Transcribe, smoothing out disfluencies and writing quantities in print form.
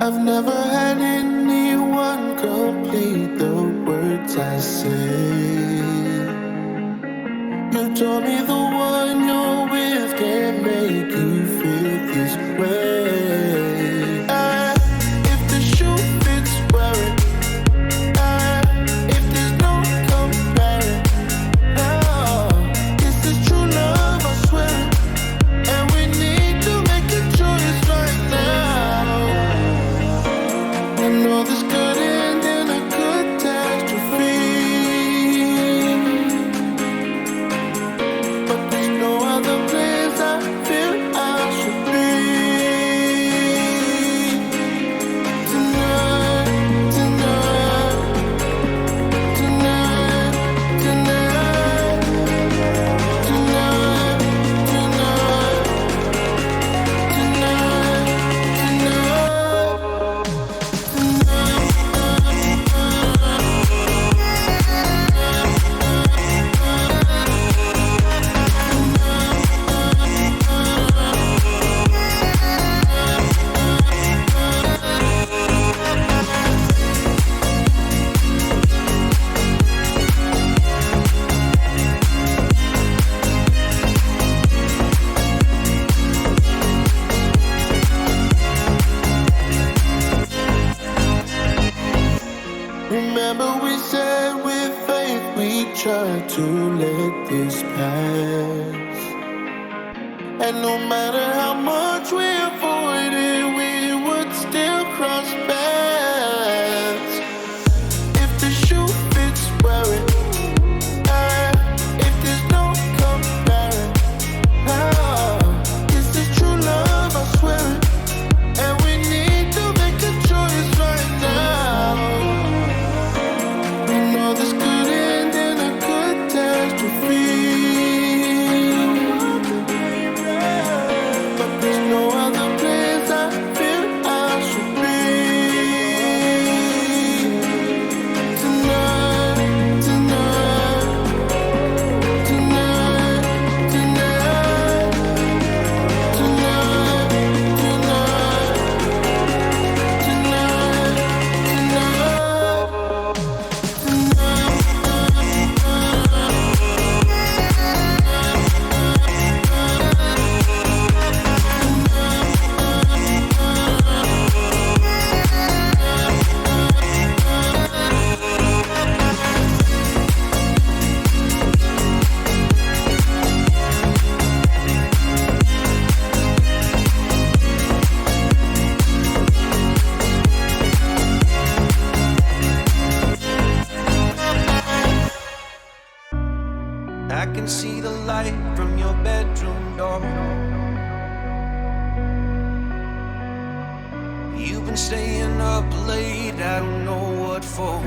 I've never had anyone complete the words I say. You told me the one you're with can't make you feel this way. If the shoe fits, wear it. If there's no comparing, this is true love, I swear. And we need to make a choice right now. I know this could end in a catastrophe, but there's no other place I feel I should be. Tonight, tonight, tonight, tonight, tonight, remember we said with faith we tried to let this pass. And no matter how much we avoided, we would still cross paths. If the shoe fits, wear it. If there's no comparing, this is true love, I swear it. And we need to make a choice right now. We know this could end in a catastrophe, but there's no other place I feel I should be. Tonight, tonight, tonight, tonight, tonight, tonight, I can see the light from your bedroom door. You've been staying up late, I don't know what for.